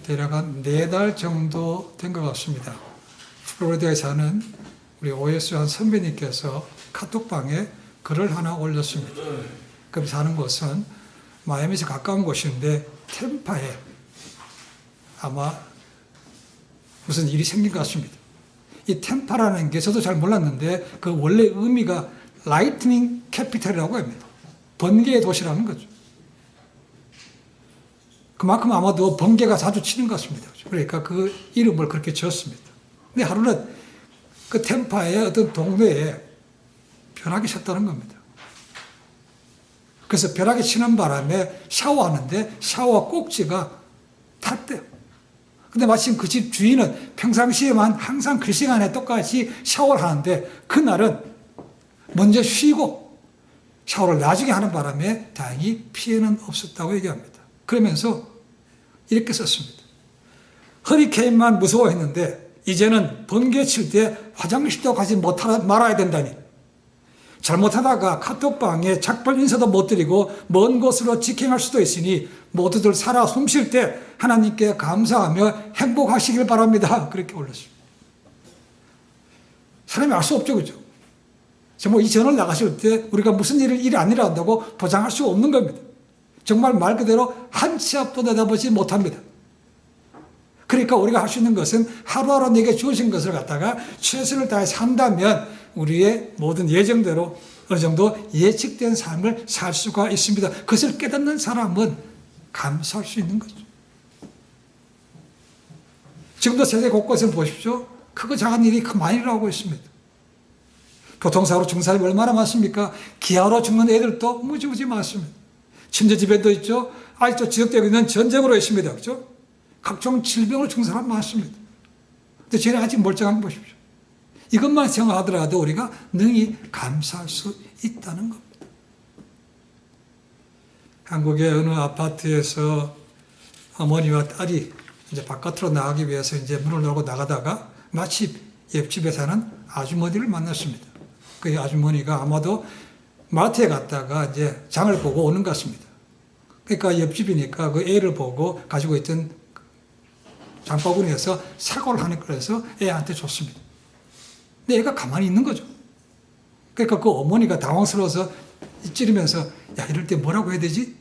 대략 한 4달 정도 된 것 같습니다. 플로리다에 사는 우리 OS 한 선배님께서 카톡방에 글을 하나 올렸습니다. 그 사는 곳은 마이애미에서 가까운 곳인데 템파에 아마 무슨 일이 생긴 것 같습니다. 이 템파라는 게 저도 잘 몰랐는데 그 원래 의미가 라이트닝 캐피탈이라고 합니다. 번개의 도시라는 거죠. 그만큼 아마도 번개가 자주 치는 것 같습니다. 그러니까 그 이름을 그렇게 지었습니다. 근데 하루는 그 템파의 어떤 동네에 벼락이 쳤다는 겁니다. 그래서 벼락이 치는 바람에 샤워하는데 샤워 꼭지가 탔대요. 근데 마침 그 집 주인은 평상시에만 항상 그 시간에 똑같이 샤워를 하는데 그날은 먼저 쉬고 샤워를 나중에 하는 바람에 다행히 피해는 없었다고 얘기합니다. 그러면서 이렇게 썼습니다. 허리케인만 무서워했는데 이제는 번개 칠 때 화장실도 가지 말아야 된다니. 잘못하다가 카톡방에 작별 인사도 못 드리고 먼 곳으로 직행할 수도 있으니 모두들 살아 숨쉴 때 하나님께 감사하며 행복하시길 바랍니다. 그렇게 올렸습니다. 사람이 알 수 없죠. 그죠? 정말 이 전을 나가실 때 우리가 무슨 일이 안 일어난다고 보장할 수 없는 겁니다. 정말 말 그대로 한 치 앞도 내다보지 못합니다. 그러니까 우리가 할 수 있는 것은 하루하루 내게 주어진 것을 갖다가 최선을 다해 산다면 우리의 모든 예정대로 어느 정도 예측된 삶을 살 수가 있습니다. 그것을 깨닫는 사람은 감사할 수 있는 거죠. 지금도 세계 곳곳을 보십시오. 크고 작은 일이 많이 일어나고 있습니다. 교통사고로 죽는 사람이 얼마나 많습니까? 기아로 죽는 애들도 무지무지 많습니다. 침대집에도 있죠. 아직도 지속되고 있는 전쟁으로 있습니다. 그렇죠? 각종 질병으로 죽는 사람 많습니다. 근데 쟤는 아직 멀쩡한 거 보십시오. 이것만 생각하더라도 우리가 능히 감사할 수 있다는 겁니다. 한국의 어느 아파트에서 어머니와 딸이 이제 바깥으로 나가기 위해서 이제 문을 열고 나가다가 마침 옆집에 사는 아주머니를 만났습니다. 그 아주머니가 아마도 마트에 갔다가 이제 장을 보고 오는 것 같습니다. 그러니까 옆집이니까 그 애를 보고 가지고 있던 장바구니에서 사과를 하는 거라서 애한테 줬습니다. 근데 애가 가만히 있는 거죠. 그러니까 그 어머니가 당황스러워서 찌르면서 야 이럴 때 뭐라고 해야 되지?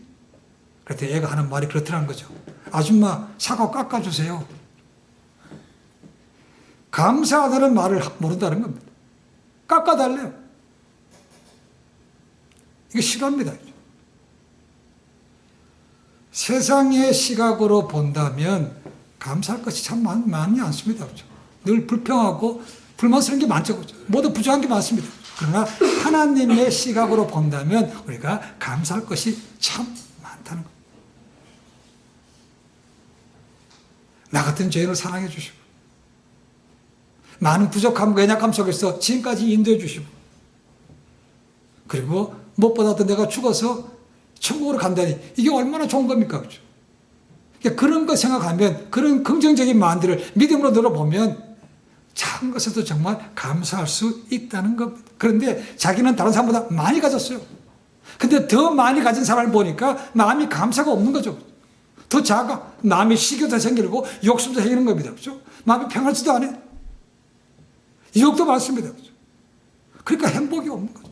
그랬더니 애가 하는 말이 그렇더라는 거죠. 아줌마 사과 깎아주세요. 감사하다는 말을 모른다는 겁니다. 깎아달래요. 이거 싫어합니다. 세상의 시각으로 본다면 감사할 것이 참 많이 않습니다. 그렇죠? 늘 불평하고 불만스러운 게 많죠. 그렇죠? 모두 부족한 게 많습니다. 그러나 하나님의 시각으로 본다면 우리가 감사할 것이 참 많다는 겁니다. 나 같은 죄인을 사랑해 주시고 많은 부족함과 연약함 속에서 지금까지 인도해 주시고 그리고 무엇보다도 내가 죽어서 천국으로 간다니 이게 얼마나 좋은 겁니까? 그렇죠? 그런 거 생각하면 그런 긍정적인 마음들을 믿음으로 들어보면 작은 것에도 정말 감사할 수 있다는 겁니다. 그런데 자기는 다른 사람보다 많이 가졌어요. 근데 더 많이 가진 사람을 보니까 마음이 감사가 없는 거죠. 더 작아. 마음이 시기도 생기고 욕심도 생기는 겁니다. 그렇죠? 마음이 평안하지도 않아요. 유혹도 많습니다. 그렇죠? 그러니까 행복이 없는 거죠.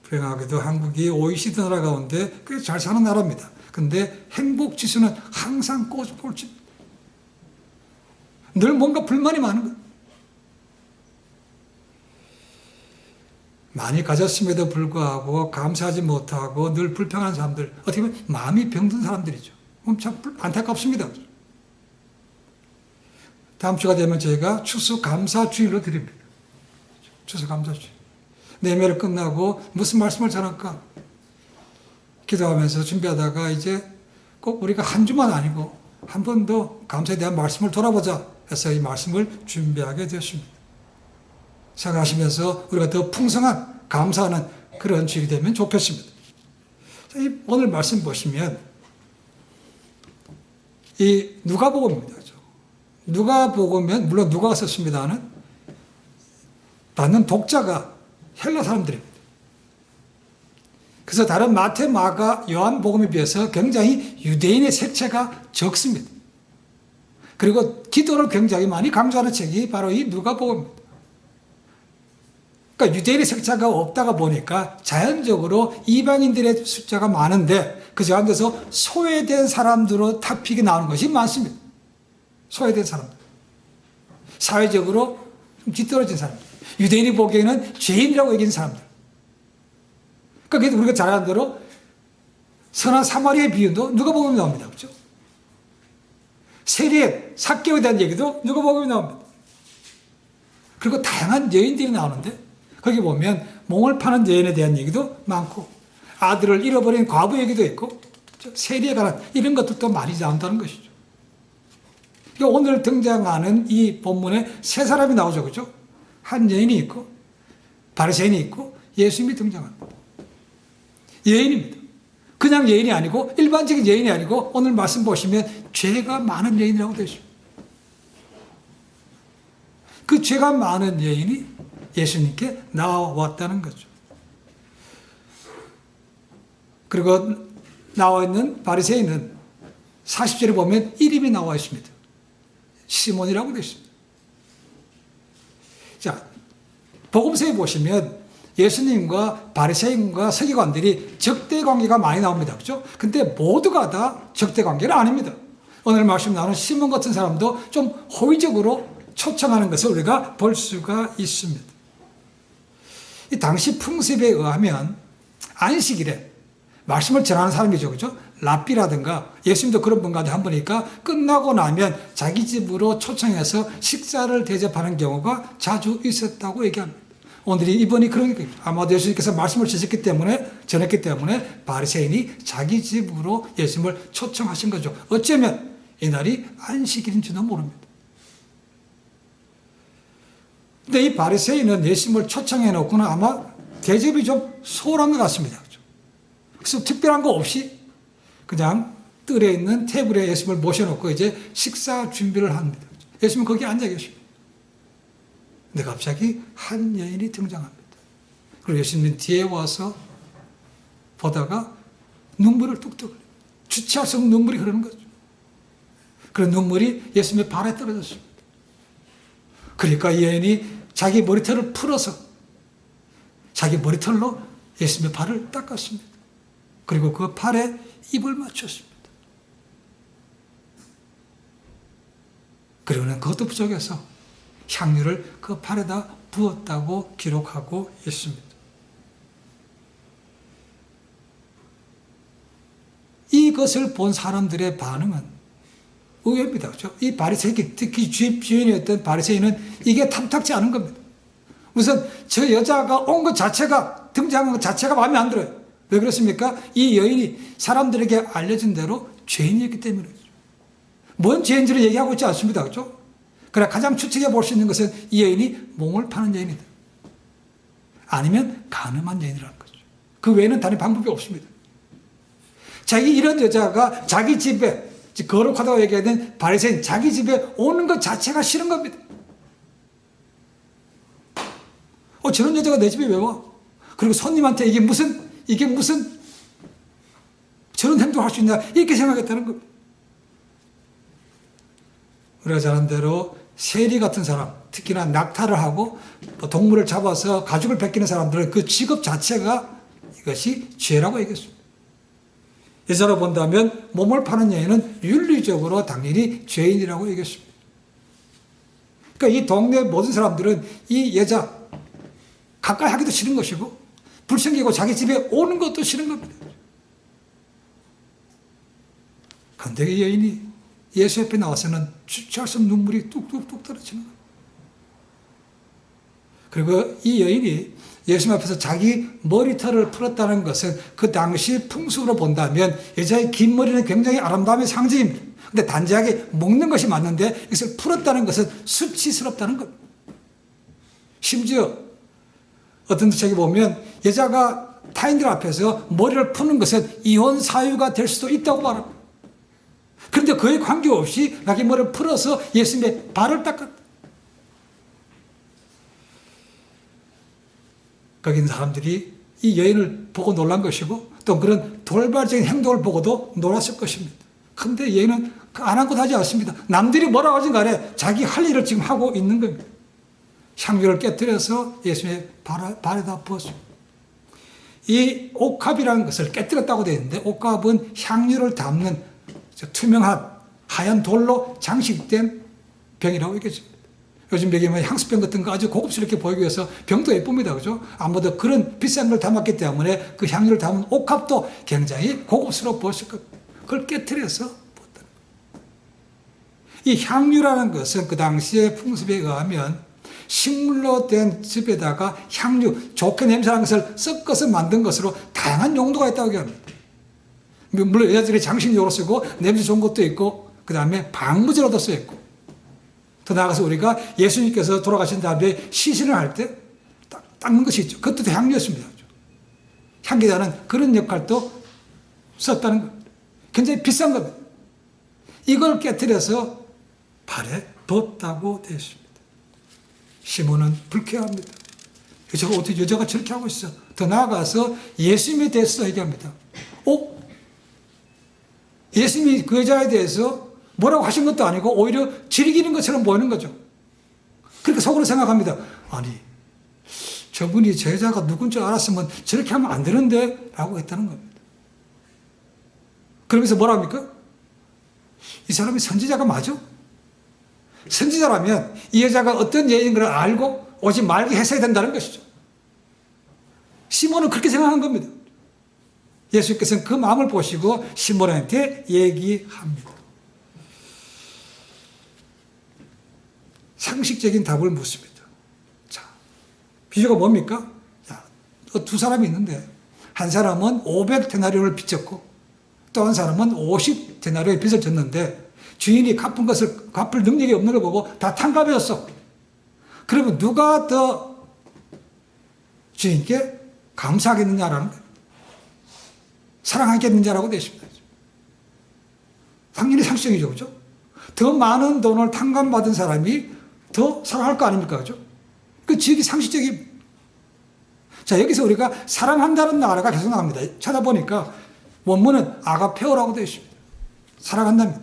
불행하게도 한국이 OECD 나라 가운데 꽤 잘 사는 나라입니다. 근데 행복 지수는 항상 꼴찌입니다. 늘 뭔가 불만이 많은 거예요. 많이 가졌음에도 불구하고 감사하지 못하고 늘 불평한 사람들, 어떻게 보면 마음이 병든 사람들이죠. 참 안타깝습니다. 다음 주가 되면 저희가 추수감사주일로 드립니다. 추수감사주일. 내매를 끝나고 무슨 말씀을 전할까? 기도하면서 준비하다가 이제 꼭 우리가 한 주만 아니고 한 번 더 감사에 대한 말씀을 돌아보자 해서 이 말씀을 준비하게 되었습니다. 생각하시면서 우리가 더 풍성한 감사하는 그런 주일이 되면 좋겠습니다. 오늘 말씀 보시면 이 누가복음입니다. 누가복음은 물론 누가가 썼습니다는 받는 독자가 헬라 사람들입니다. 그래서 다른 마태, 마가, 요한복음에 비해서 굉장히 유대인의 색채가 적습니다. 그리고 기도를 굉장히 많이 강조하는 책이 바로 이 누가복음입니다. 그러니까 유대인의 색채가 없다가 보니까 자연적으로 이방인들의 숫자가 많은데 그 가운데서 소외된 사람들로 탑픽이 나오는 것이 많습니다. 소외된 사람들. 사회적으로 좀 뒤떨어진 사람들. 유대인이 보기에는 죄인이라고 여기는 사람들. 그러니까 우리가 잘 아는 대로 선한 사마리아의 비유도 누가복음에 나옵니다. 그렇죠? 세리의 삭개오에 대한 얘기도 누가복음에 나옵니다. 그리고 다양한 여인들이 나오는데 거기 보면 몸을 파는 여인에 대한 얘기도 많고 아들을 잃어버린 과부 얘기도 있고 세리에 관한 이런 것들도 많이 나온다는 것이죠. 그러니까 오늘 등장하는 이 본문에 세 사람이 나오죠. 그렇죠? 한 여인이 있고 바리새인이 있고 예수님이 등장합니다. 여인입니다. 그냥 여인이 아니고 일반적인 여인이 아니고 오늘 말씀 보시면 죄가 많은 여인이라고 되어 있습니다. 그 죄가 많은 여인이 예수님께 나왔다는 거죠. 그리고 나와 있는 바리새인은 40절에 보면 이름이 나와 있습니다. 시몬이라고 되어 있습니다. 자, 복음서에 보시면 예수님과 바리새인과 서기관들이 적대 관계가 많이 나옵니다. 그렇죠? 근데 모두가 다 적대 관계는 아닙니다. 오늘 말씀 나오는 시몬 같은 사람도 좀 호의적으로 초청하는 것을 우리가 볼 수가 있습니다. 이 당시 풍습에 의하면 안식일에 말씀을 전하는 사람이죠. 그렇죠? 랍비라든가 예수님도 그런 분 가운데 한 분이니까 끝나고 나면 자기 집으로 초청해서 식사를 대접하는 경우가 자주 있었다고 얘기합니다. 오늘이 이번이 그러니까 아마도 예수님께서 말씀을 전했기 때문에 바리새인이 자기 집으로 예수님을 초청하신 거죠. 어쩌면 이날이 안식일인지도 모릅니다. 근데 이 바리새인은 예수님을 초청해 놓고는 아마 대접이 좀 소홀한 것 같습니다. 그래서 특별한 거 없이 그냥 뜰에 있는 테이블에 예수님을 모셔놓고 이제 식사 준비를 합니다. 예수님은 거기 앉아 계십니다. 근데 갑자기 한 여인이 등장합니다. 그리고 예수님은 뒤에 와서 보다가 눈물을 뚝뚝 흘려요. 주체할 수 없는 눈물이 흐르는 거죠. 그런 눈물이 예수님의 발에 떨어졌습니다. 그러니까 이 여인이 자기 머리털을 풀어서 자기 머리털로 예수님의 발을 닦았습니다. 그리고 그 팔에 입을 맞췄습니다. 그리고는 그것도 부족해서 향유를 그 팔에다 부었다고 기록하고 있습니다. 이것을 본 사람들의 반응은 의외입니다. 그렇죠? 이 바리새인, 특히 주인이었던 바리새인은 이게 탐탁지 않은 겁니다. 우선 저 여자가 온 것 자체가 등장한 것 자체가 마음에 안 들어요. 왜 그렇습니까? 이 여인이 사람들에게 알려진 대로 죄인이었기 때문이죠. 뭔 죄인지를 얘기하고 있지 않습니다. 그렇죠? 그래 가장 추측해 볼 수 있는 것은 이 여인이 몸을 파는 여인이다. 아니면 간음한 여인이라는 거죠. 그 외에는 다른 방법이 없습니다. 이런 여자가 자기 집에 거룩하다고 얘기하는 바리새인 자기 집에 오는 것 자체가 싫은 겁니다. 저런 여자가 내 집에 왜 와? 그리고 손님한테 이게 무슨 저런 행동을 할 수 있나 이렇게 생각했다는 겁니다. 우리가 잘 아는 대로 세리 같은 사람, 특히나 낙타를 하고 동물을 잡아서 가죽을 벗기는 사람들은 그 직업 자체가 이것이 죄라고 얘기했습니다. 여자로 본다면 몸을 파는 여인은 윤리적으로 당연히 죄인이라고 얘기했습니다. 그러니까 이 동네 모든 사람들은 이 여자 가까이 하기도 싫은 것이고 불쌍히고 자기 집에 오는 것도 싫은 겁니다. 그런데 이 여인이 예수 옆에 나와서는 주체할 수 없는 눈물이 뚝뚝뚝 떨어지는 거예요. 그리고 이 여인이 예수님 앞에서 자기 머리털을 풀었다는 것은 그 당시 풍습으로 본다면 여자의 긴 머리는 굉장히 아름다움의 상징입니다. 그런데 단지하게 묶는 것이 맞는데 이것을 풀었다는 것은 수치스럽다는 겁니다. 심지어 어떤 책에 보면 여자가 타인들 앞에서 머리를 푸는 것은 이혼 사유가 될 수도 있다고 말합니다. 그런데 그에 관계없이 자기 머리를 풀어서 예수님의 발을 닦았다. 거기 있는 사람들이 이 여인을 보고 놀란 것이고 또 그런 돌발적인 행동을 보고도 놀랐을 것입니다. 그런데 여인은 아랑곳 하지 않습니다. 남들이 뭐라고 하든 간에 자기 할 일을 지금 하고 있는 겁니다. 향유를 깨뜨려서 예수님의 발에다 부었습니다. 이 옥합이라는 것을 깨뜨렸다고 되어 있는데 옥합은 향유를 담는 투명한 하얀 돌로 장식된 병이라고 얘기했습니다. 요즘 병이 향수병 같은 거 아주 고급스럽게 보이기 위해서 병도 예쁩니다. 그죠? 아무도 그런 비싼 걸 담았기 때문에 그 향유를 담은 옥합도 굉장히 고급스러워 보였을 겁니다. 그걸 깨뜨려서 부었다는 거예요. 이 향유라는 것은 그 당시의 풍습에 의하면 식물로 된 즙에다가 향유, 좋게 냄새나는 것을 섞어서 만든 것으로 다양한 용도가 있다고 합니다. 물론 여자들이 장식용으로 쓰고 냄새 좋은 것도 있고 그 다음에 방부제로도 쓰였고 더 나아가서 우리가 예수님께서 돌아가신 다음에 시신을 할 때 닦는 것이 있죠. 그것도 향유였습니다. 향기자는 그런 역할도 썼다는 겁니다. 굉장히 비싼 겁니다. 이걸 깨뜨려서 발에 부었다고 되어 있습니다. 시몬은 불쾌합니다. 저거 어떻게 여자가 저렇게 하고 있어? 더 나아가서 예수님에 대해서 얘기합니다. 예수님이 그 여자에 대해서 뭐라고 하신 것도 아니고 오히려 즐기는 것처럼 보이는 거죠. 그러니까 속으로 생각합니다. 아니, 저분이 저 여자가 누군지 알았으면 저렇게 하면 안 되는데 라고 했다는 겁니다. 그러면서 뭐라 합니까? 이 사람이 선지자가 맞아? 선지자라면 이 여자가 어떤 여인인 걸 알고 오지 말게 했어야 된다는 것이죠. 시몬은 그렇게 생각한 겁니다. 예수께서는 그 마음을 보시고 시몬한테 얘기합니다. 상식적인 답을 묻습니다. 자, 비유가 뭡니까? 자, 두 사람이 있는데 한 사람은 500데나리온을 빚졌고 또 한 사람은 50데나리온의 빚을 졌는데 주인이 갚을 능력이 없는 걸 보고 다 탕감해줬어. 그러면 누가 더 주인께 감사하겠느냐라는 거예요. 사랑하겠느냐라고 되어 있습니다. 당연히 상식적이죠. 그죠? 더 많은 돈을 탕감받은 사람이 더 사랑할 거 아닙니까? 그죠? 그 지역이 상식적인. 자, 여기서 우리가 사랑한다는 나라가 계속 나옵니다. 찾아보니까 원문은 아가페오라고 되어 있습니다. 사랑한답니다.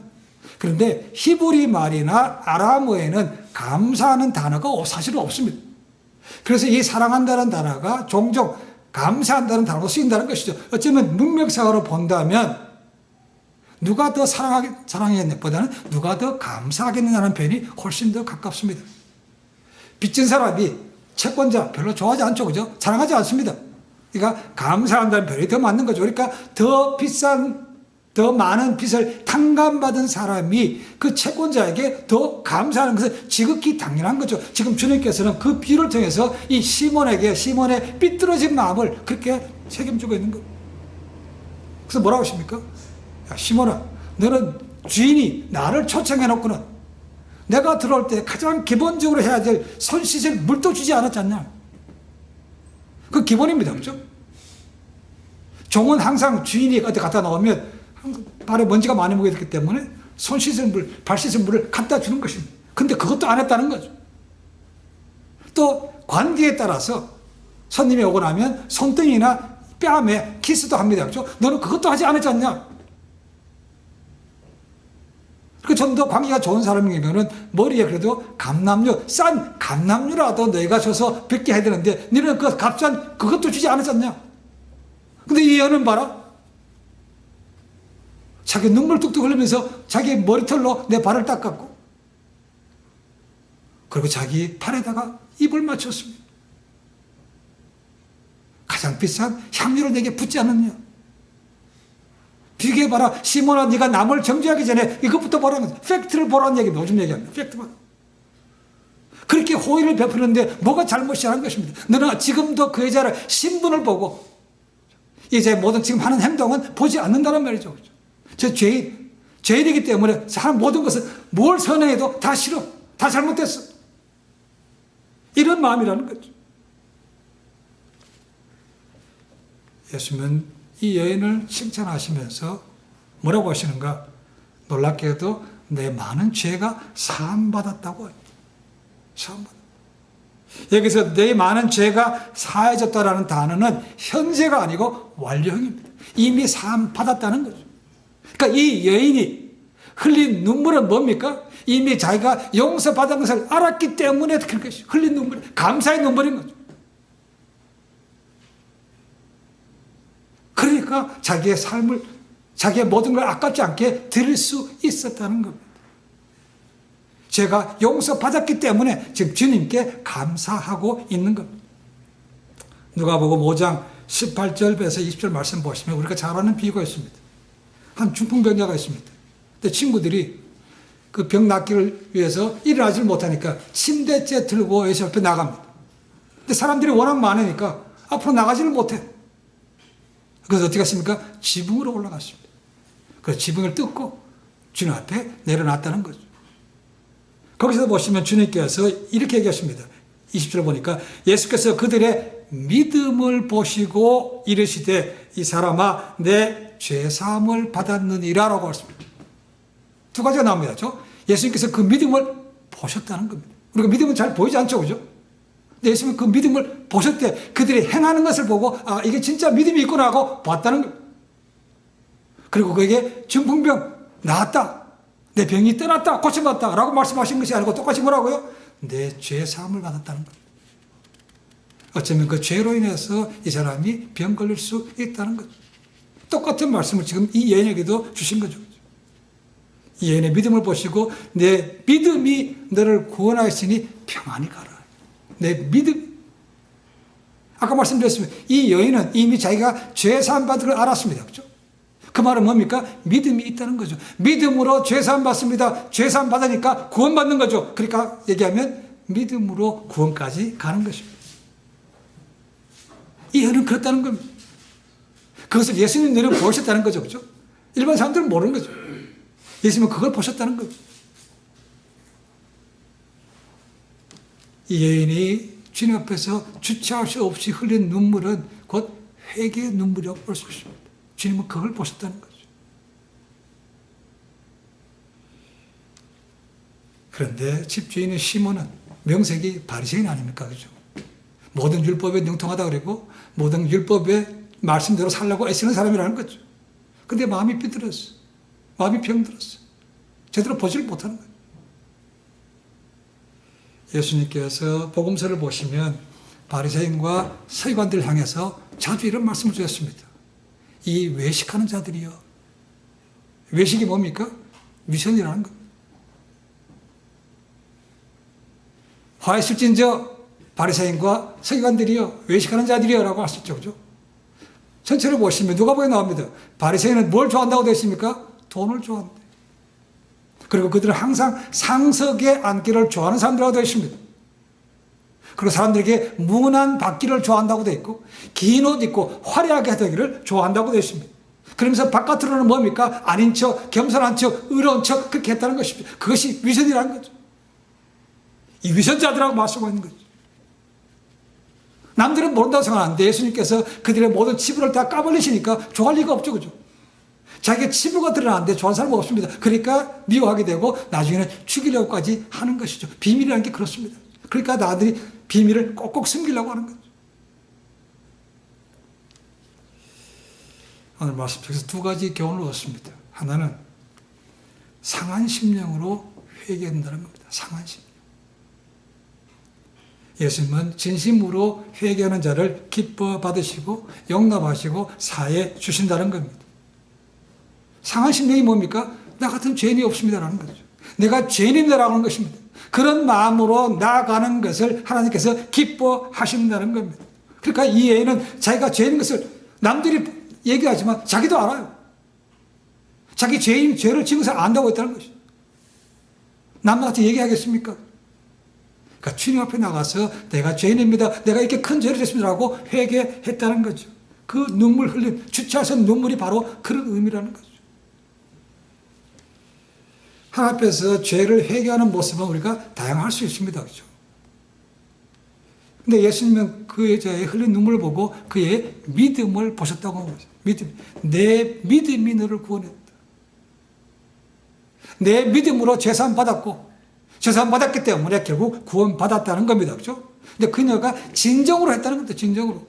그런데 히브리 말이나 아람어에는 감사하는 단어가 사실은 없습니다. 그래서 이 사랑한다는 단어가 종종 감사한다는 단어로 쓰인다는 것이죠. 어쩌면 문맥상으로 본다면 누가 더 사랑하겠느냐보다는 누가 더 감사하겠느냐는 표현이 훨씬 더 가깝습니다. 빚진 사람이 채권자 별로 좋아하지 않죠. 그죠? 사랑하지 않습니다. 그러니까 감사한다는 표현이 더 맞는 거죠. 그러니까 더 많은 빚을 탕감받은 사람이 그 채권자에게 더 감사하는 것은 지극히 당연한 거죠. 지금 주님께서는 그 비유를 통해서 이 시몬의 삐뚤어진 마음을 그렇게 책임지고 있는 거예요. 그래서 뭐라고 하십니까? 야, 시몬아, 너는 주인이 나를 초청해놓고는 내가 들어올 때 가장 기본적으로 해야 될 손 씻을 물도 주지 않았지 않냐? 그 기본입니다. 그렇죠? 종은 항상 주인이 어디 갖다 놓으면 발에 먼지가 많이 묻기 때문에 손 씻을 물, 발 씻을 물을 갖다 주는 것입니다. 근데 그것도 안 했다는 거죠. 또 관계에 따라서 손님이 오고 나면 손등이나 뺨에 키스도 합니다. 그렇죠? 너는 그것도 하지 않았지 않냐? 좀 더 관계가 좋은 사람이면은 머리에 그래도 감람류, 싼 감람류라도 너희가 줘서 뵙게 해야 되는데 너는 그 값싼 그것도 주지 않았잖냐? 근데 이 여는 봐라. 자기 눈물 뚝뚝 흘리면서 자기 머리털로 내 발을 닦았고 그리고 자기 팔에다가 입을 맞췄습니다. 가장 비싼 향유를 내게 붓지 않았냐? 비교해봐라. 시몬아, 네가 남을 정죄하기 전에 이것부터 보라는 거죠. 팩트를 보라는 얘기입니다. 요즘 얘기합니다. 팩트만. 그렇게 호의를 베푸는데 뭐가 잘못이라는 것입니다. 너는 지금도 그 여자를 신분을 보고 이 여자의 모든 지금 하는 행동은 보지 않는다는 말이죠. 저 죄인이기 때문에 하는 모든 것은 뭘 선행해도 다 싫어. 다 잘못됐어. 이런 마음이라는 거죠. 예수님은 이 여인을 칭찬하시면서 뭐라고 하시는가? 놀랍게도 내 많은 죄가 사함받았다고 합니다. 사함받았다. 여기서 내 많은 죄가 사해졌다라는 단어는 현재가 아니고 완료형입니다. 이미 사함 받았다는 거죠. 그러니까 이 여인이 흘린 눈물은 뭡니까? 이미 자기가 용서받은 것을 알았기 때문에 그런 것이 흘린 눈물, 감사의 눈물인 거죠. 그러니까 자기의 삶을, 자기의 모든 걸 아깝지 않게 드릴 수 있었다는 겁니다. 제가 용서받았기 때문에 지금 주님께 감사하고 있는 겁니다. 누가복음 5장 18절에서 20절 말씀 보시면 우리가 잘 아는 비유가 있습니다. 한 중풍병자가 있습니다. 근데 친구들이 그 병 낫기를 위해서 일어나지 못하니까 침대째 들고 예수 앞에 나갑니다. 근데 사람들이 워낙 많으니까 앞으로 나가지를 못해. 그래서 어떻게 했습니까? 지붕으로 올라갔습니다. 그래서 지붕을 뜯고 주님 앞에 내려놨다는 거죠. 거기서 보시면 주님께서 이렇게 얘기하십니다. 20절 보니까 예수께서 그들의 믿음을 보시고 이르시되 이 사람아 내 죄사함을 받았느니라 라고 하십니다. 두 가지가 나옵니다. 예수님께서 그 믿음을 보셨다는 겁니다. 우리가 믿음은 잘 보이지 않죠, 그죠? 근데 예수님은 그 믿음을 보셨대. 그들이 행하는 것을 보고 아 이게 진짜 믿음이 있구나 하고 봤다는 겁니다. 그리고 그에게 중풍병 나았다, 내 병이 떠났다, 고쳐봤다 라고 말씀하신 것이 아니고 똑같이 뭐라고요? 내 죄사함을 받았다는 겁니다. 어쩌면 그 죄로 인해서 이 사람이 병 걸릴 수 있다는 거죠. 똑같은 말씀을 지금 이 여인에게도 주신 거죠. 이 여인의 믿음을 보시고 내 믿음이 너를 구원하였으니 평안히 가라. 내 믿음. 아까 말씀드렸습니다. 이 여인은 이미 자기가 죄사함 받은 걸 알았습니다. 그렇죠? 그 말은 뭡니까? 믿음이 있다는 거죠. 믿음으로 죄사함 받습니다. 죄사함 받으니까 구원받는 거죠. 그러니까 얘기하면 믿음으로 구원까지 가는 것입니다. 이 여인은 그렇다는 겁니다. 그것을 예수님 내려 보셨다는 거죠. 그렇죠? 일반 사람들은 모르는 거죠. 예수님은 그걸 보셨다는 거죠. 이 여인이 주님 앞에서 주체할 수 없이 흘린 눈물은 곧 회개의 눈물이라고 볼 수 있습니다. 주님은 그걸 보셨다는 거죠. 그런데 집주인인 시몬은 명색이 바리새인 아닙니까? 그죠? 모든 율법에 능통하다 그리고 모든 율법의 말씀대로 살려고 애쓰는 사람이라는 거죠. 근데 마음이 삐뚤었어. 마음이 병들었어. 제대로 보지를 못하는 거예요. 예수님께서 복음서를 보시면 바리새인과 서기관들을 향해서 자주 이런 말씀을 주셨습니다. 이 외식하는 자들이요. 외식이 뭡니까? 위선이라는 겁니다. 화했을진저 바리새인과 서기관들이요. 외식하는 자들이요. 라고 하셨죠. 그죠? 전체를 보시면 누가복음에 나옵니다. 바리새인은 뭘 좋아한다고 되어 있습니까? 돈을 좋아한다. 그리고 그들은 항상 상석에 앉기를 좋아하는 사람들이라고 되어 있습니다. 그리고 사람들에게 문안 받기를 좋아한다고 되어 있고 긴 옷 입고 화려하게 하기를 좋아한다고 되어 있습니다. 그러면서 바깥으로는 뭡니까? 아닌 척, 겸손한 척, 의로운 척 그렇게 했다는 것입니다. 그것이 위선이라는 거죠. 이 위선자들하고 맞서고 있는 거죠. 남들은 모른다고 생각하는데 예수님께서 그들의 모든 치부를 다 까발리시니까 좋아할 리가 없죠. 그죠? 자기의 치부가 드러나는데 좋아하는 사람은 없습니다. 그러니까 미워하게 되고 나중에는 죽이려고까지 하는 것이죠. 비밀이라는 게 그렇습니다. 그러니까 나들이 비밀을 꼭꼭 숨기려고 하는 거죠. 오늘 말씀 속에서 두 가지 교훈을 얻습니다. 하나는 상한 심령으로 회개한다는 겁니다. 상한 심령. 예수님은 진심으로 회개하는 자를 기뻐 받으시고 용납하시고 사해 주신다는 겁니다. 상한 심령이 뭡니까? 나 같은 죄인이 없습니다라는 거죠. 내가 죄인이다라고 하는 것입니다. 그런 마음으로 나아가는 것을 하나님께서 기뻐하신다는 겁니다. 그러니까 이 여인은 자기가 죄인인 것을 남들이 얘기하지만 자기도 알아요. 자기 죄를 지은 것을 안다고 했다는 것이죠. 남한테 얘기하겠습니까? 그러니까 주님 앞에 나가서 내가 죄인입니다. 내가 이렇게 큰 죄를 했습니다라고 회개했다는 거죠. 그 눈물 흘린 주차선 눈물이 바로 그런 의미라는 거죠. 하나님 앞에서 죄를 회개하는 모습은 우리가 다양할 수 있습니다. 그렇죠? 근데 예수님은 그 여자의 흘린 눈물을 보고 그의 믿음을 보셨다고 하는 거죠. 믿음. 내 믿음이 너를 구원했다. 내 믿음으로 죄사함 받았고 재산 받았기 때문에 결국 구원받았다는 겁니다. 그죠? 근데 그녀가 진정으로 했다는 겁니다. 진정으로.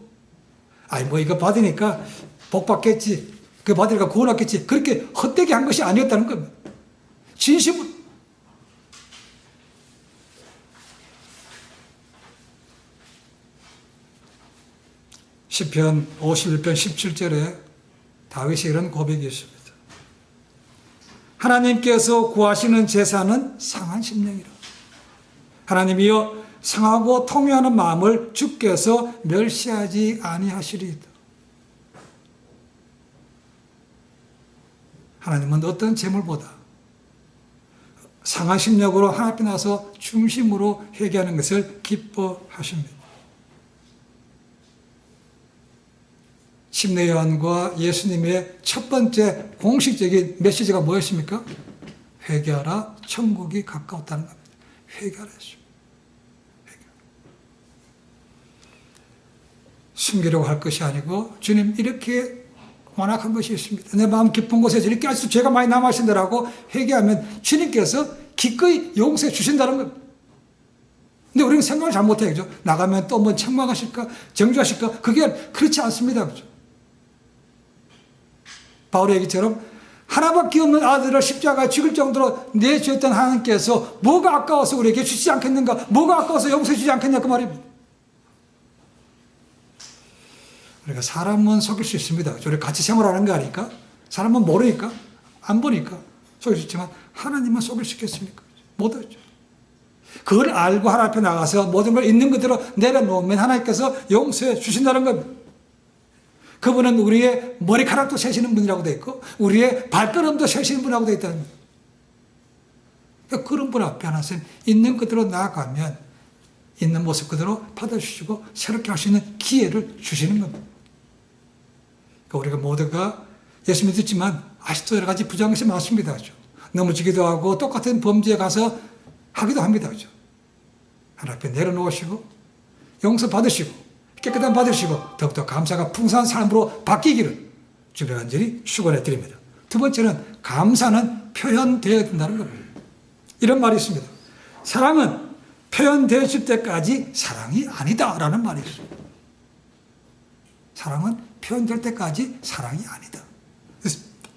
아니, 뭐 이거 받으니까 복 받겠지. 그 받으니까 구원 받겠지. 그렇게 헛되게 한 것이 아니었다는 겁니다. 진심으로. 시편 51편 17절에 다윗이 이런 고백이 있습니다. 하나님께서 구하시는 제사는 상한 심령이라. 하나님이여 상하고 통회하는 마음을 주께서 멸시하지 아니하시리이다. 하나님은 어떤 재물보다 상한 심령으로 하나님 앞에 나서 중심으로 회개하는 것을 기뻐하십니다. 침례 요한과 예수님의 첫 번째 공식적인 메시지가 뭐였습니까? 회개하라, 천국이 가까웠다는 겁니다. 회개하라 했습니다. 숨기려고 할 것이 아니고, 주님 이렇게 완악한 것이 있습니다. 내 마음 깊은 곳에서 이렇게 아직도 죄가 많이 남아있는데라고 회개하면 주님께서 기꺼이 용서해 주신다는 겁니다. 근데 우리는 생각을 잘못해요. 그죠? 나가면 또 뭐 책망하실까? 정죄하실까? 그게 그렇지 않습니다. 그죠? 바울의 얘기처럼 하나밖에 없는 아들을 십자가에 죽일 정도로 내주셨던 하나님께서 뭐가 아까워서 우리에게 주시지 않겠는가? 뭐가 아까워서 용서해 주지 않겠냐? 그 말입니다. 그러니까 사람은 속일 수 있습니다. 우리 같이 생활하는 거 아니까? 사람은 모르니까, 안 보니까 속일 수 있지만 하나님은 속일 수 있겠습니까? 못하죠. 그걸 알고 하나님 앞에 나가서 모든 걸 있는 그대로 내려놓으면 하나님께서 용서해 주신다는 겁니다. 그분은 우리의 머리카락도 세시는 분이라고 되어 있고 우리의 발걸음도 세시는 분이라고 되어 있다는 겁니다. 그러니까 그런 분 앞에 하나님 있는 그대로 나아가면 있는 모습 그대로 받아주시고 새롭게 할 수 있는 기회를 주시는 겁니다. 그러니까 우리가 모두가 예수 믿었지만 아직도 여러 가지 부정한 것이 많습니다. 그렇죠? 넘어지기도 하고 똑같은 범죄에 가서 하기도 합니다. 그렇죠? 하나님 앞에 내려놓으시고 용서 받으시고 깨끗한 받으시고 더욱더 감사가 풍성한 삶으로 바뀌기를 주님 간절히 축원해 드립니다. 두 번째는 감사는 표현되어야 된다는 겁니다. 이런 말이 있습니다. 사랑은 표현되었을 때까지 사랑이 아니다라는 말이 있습니다. 사랑은 표현될 때까지 사랑이 아니다.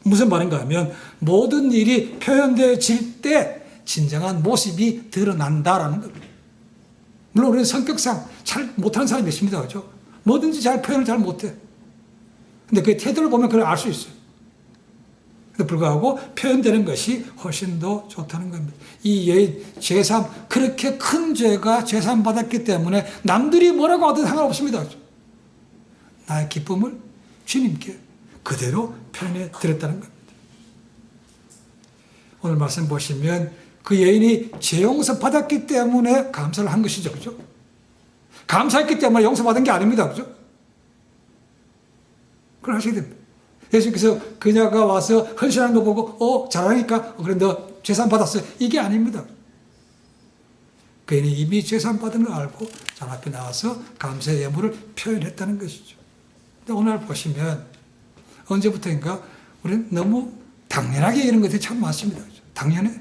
무슨 말인가 하면 모든 일이 표현되어질 때 진정한 모습이 드러난다라는 겁니다. 물론 우리는 성격상 잘 못하는 사람이 있습니다. 그렇죠? 뭐든지 잘 표현을 잘 못해. 근데 그 태도를 보면 그걸 알 수 있어요. 근데 불구하고 표현되는 것이 훨씬 더 좋다는 겁니다. 이 여인 제3 그렇게 큰 죄가 제3 받았기 때문에 남들이 뭐라고 하든 상관없습니다. 그렇죠? 나의 기쁨을 주님께 그대로 표현해 드렸다는 겁니다. 오늘 말씀 보시면 그 여인이 죄 용서 받았기 때문에 감사를 한 것이죠. 그죠? 감사했기 때문에 용서받은 게 아닙니다. 그죠? 그걸 하셔야 됩니다. 예수님께서 그녀가 와서 헌신하는 거 보고 잘하니까 그래 너 죄산 받았어요. 이게 아닙니다. 그 여인이 이미 죄산 받은 걸 알고 자 앞에 나와서 감사의 예물을 표현했다는 것이죠. 근데 오늘 보시면 언제부터인가 우리는 너무 당연하게 이런 것들이 참 많습니다. 그죠? 당연해.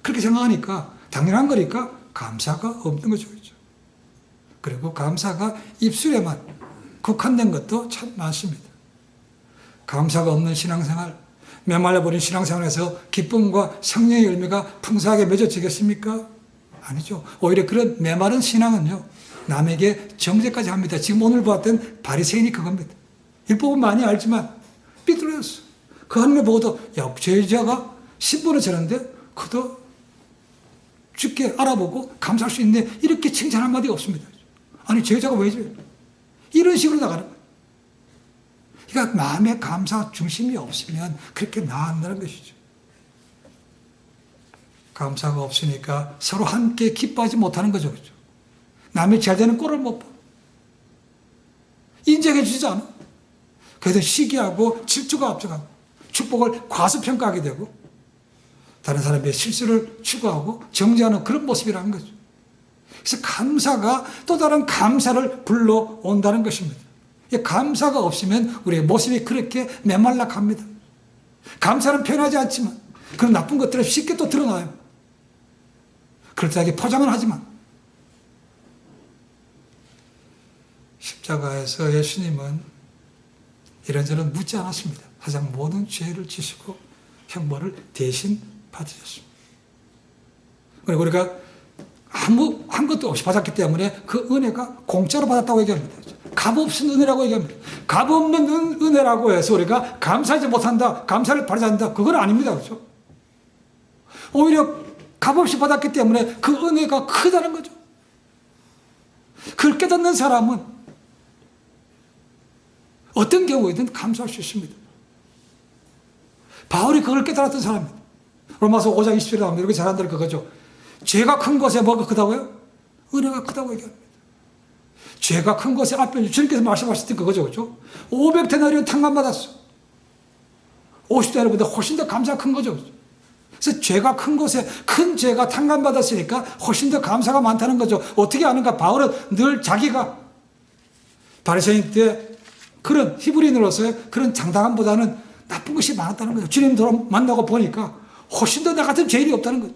그렇게 생각하니까 당연한 거니까 감사가 없는 거죠. 그렇죠? 그리고 감사가 입술에만 국한된 것도 참 많습니다. 감사가 없는 신앙생활, 메말라버린 신앙생활에서 기쁨과 성령의 열매가 풍성하게 맺어지겠습니까? 아니죠. 오히려 그런 메마른 신앙은요, 남에게 정죄까지 합니다. 지금 오늘 보았던 바리새인이 그겁니다. 율법은 많이 알지만 삐뚤어졌어. 그 하나님을 보고도 야, 죄자가 10분을 저는데 그도 죽게 알아보고 감사할 수 있네. 이렇게 칭찬 한마디 없습니다. 아니 죄자가 왜 저래? 이런 식으로 나가는 거예요. 그러니까 마음의 감사 중심이 없으면 그렇게 나아간다는 것이죠. 감사가 없으니까 서로 함께 기뻐하지 못하는 거죠. 그렇죠? 남이 잘 되는 꼴을 못 봐. 인정해 주지 않아. 그래서 시기하고 질투가 앞서가고 축복을 과소평가하게 되고 다른 사람의 실수를 추구하고 정죄하는 그런 모습이라는 거죠. 그래서 감사가 또 다른 감사를 불러온다는 것입니다. 감사가 없으면 우리의 모습이 그렇게 메말라 갑니다. 감사는 표현하지 않지만 그런 나쁜 것들은 쉽게 또 드러나요. 그럴듯하게 포장은 하지만 십자가에서 예수님은 이런저런 묻지 않았습니다. 가장 모든 죄를 지시고 형벌을 대신 받으셨습니다. 그리고 우리가 한 것도 없이 받았기 때문에 그 은혜가 공짜로 받았다고 얘기합니다. 값없는 은혜라고 얘기합니다. 값없는 은혜라고 해서 우리가 감사하지 못한다, 감사를 바라지 않는다, 그건 아닙니다. 그렇죠? 오히려 값없이 받았기 때문에 그 은혜가 크다는 거죠. 그걸 깨닫는 사람은 어떤 경우에든 감사할 수 있습니다. 바울이 그걸 깨달았던 사람입니다. 로마서 5장 20절에 나오면 이렇게 잘한다는 그거죠. 죄가 큰 것에 뭐가 크다고요? 은혜가 크다고 얘기합니다. 죄가 큰 것에 앞에 주님께서 말씀하셨던 그거죠. 그렇죠? 500데나리온 탕감받았어. 50데나리온보다 훨씬 더 감사가 큰 거죠. 그렇죠? 그래서 죄가 큰 것에 큰 죄가 탕감받았으니까 훨씬 더 감사가 많다는 거죠. 어떻게 아는가? 바울은 늘 자기가 바리새인 때 그런 히브리인으로서의 그런 장담보다는 나쁜 것이 많았다는 거죠. 주님 만나고 보니까 훨씬 더 나 같은 죄인이 없다는 거죠.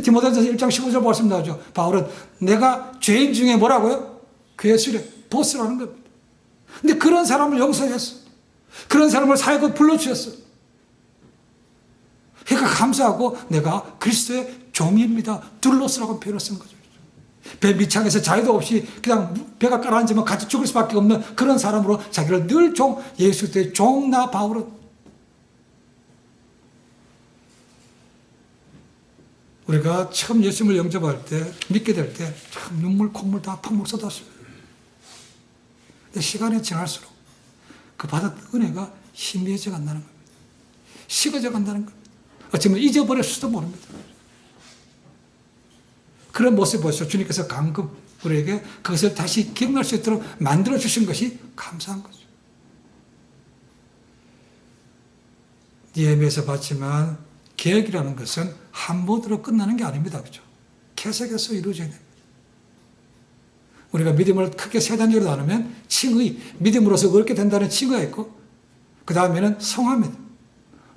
디모데전서 1장 15절 말씀 나오죠. 바울은 내가 죄인 중에 뭐라고요? 괴수래, 보스라는 겁니다. 근데 그런 사람을 용서했어. 그런 사람을 사역을 불러주셨어. 그러니까 감사하고 내가 그리스도의 종입니다. 둘로스라고 표현을 쓴 거죠. 배 밑창에서 자유도 없이 그냥 배가 깔아앉으면 같이 죽을 수밖에 없는 그런 사람으로 자기를 늘 예수 그리스도의 종나 바울은 우리가 처음 예수님을 영접할 때, 믿게 될 때, 참 눈물, 콧물 다 팍팍 쏟았어요. 근데 시간이 지날수록 그 받은 은혜가 희미해져 간다는 겁니다. 식어져 간다는 겁니다. 어쩌면 잊어버릴 수도 모릅니다. 그런 모습을 보셔서 주님께서 강금 우리에게 그것을 다시 기억날 수 있도록 만들어주신 것이 감사한 거죠. 예배에서 봤지만 개혁이라는 것은 한 번으로 끝나는 게 아닙니다. 그렇죠? 계속해서 이루어져야 됩니다. 우리가 믿음을 크게 세 단계로 나누면 칭의, 믿음으로서 얻게 된다는 칭의가 있고 그 다음에는 성화입니다.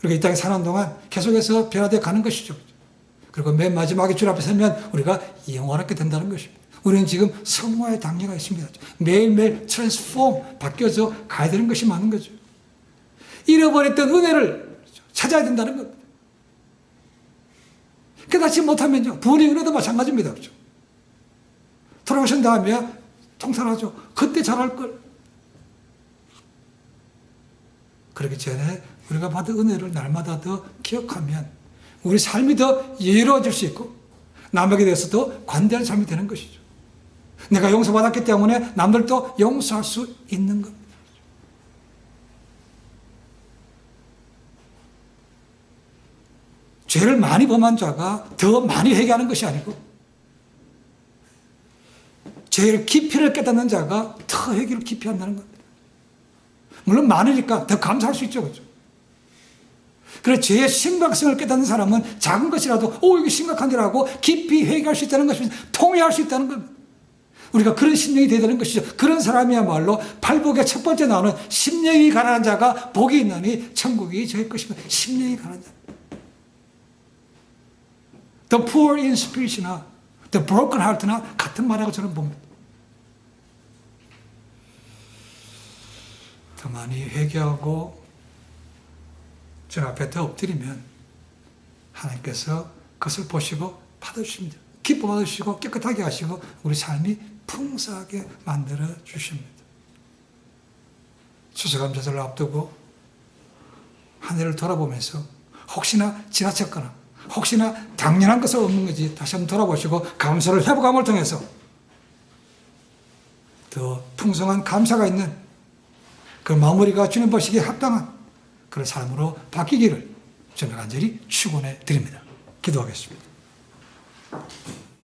우리가 이 땅에 사는 동안 계속해서 변화되어 가는 것이죠. 그리고 맨 마지막에 주 앞에 서면 우리가 영원하게 된다는 것입니다. 우리는 지금 성화의 단계가 있습니다. 매일매일 트랜스폼, 바뀌어져 가야 되는 것이 많은 거죠. 잃어버렸던 은혜를 찾아야 된다는 겁니다. 깨닫지 못하면요. 부모님 은혜도 마찬가지입니다. 그렇죠? 돌아오신 다음에 통탄하죠. 그때 잘할 걸. 그렇기 전에 우리가 받은 은혜를 날마다 더 기억하면 우리 삶이 더 여유로워질 수 있고 남에게 대해서 더 관대한 삶이 되는 것이죠. 내가 용서받았기 때문에 남들도 용서할 수 있는 겁니다. 죄를 많이 범한 자가 더 많이 회개하는 것이 아니고 죄의 깊이를 깨닫는 자가 더 회개를 깊이 한다는 겁니다. 물론 많으니까 더 감사할 수 있죠. 그렇죠? 그래서 죄의 심각성을 깨닫는 사람은 작은 것이라도 이게 심각한데라고 깊이 회개할 수 있다는 것입니다. 통회할 수 있다는 겁니다. 우리가 그런 심령이 되어야 되는 것이죠. 그런 사람이야말로 팔복의 첫 번째 나오는 심령이 가난한 자가 복이 있나니 천국이 저의 것입니다. 심령이 가난한 자. The poor in spirit이나 the broken heart나 같은 말이라고 저는 봅니다. 더 많이 회개하고 주 앞에 더 엎드리면 하나님께서 그것을 보시고 받아주십니다. 기뻐 받으시고 깨끗하게 하시고 우리 삶이 풍성하게 만들어 주십니다. 추수감사절을 앞두고 한 해를 돌아보면서 혹시나 지나쳤거나 혹시나 당연한 것을 없는 건지 다시 한번 돌아보시고 감사를 회복함을 통해서 더 풍성한 감사가 있는 그 마무리가 주님 보시기에 합당한 그런 삶으로 바뀌기를 저는 간절히 축원해 드립니다. 기도하겠습니다.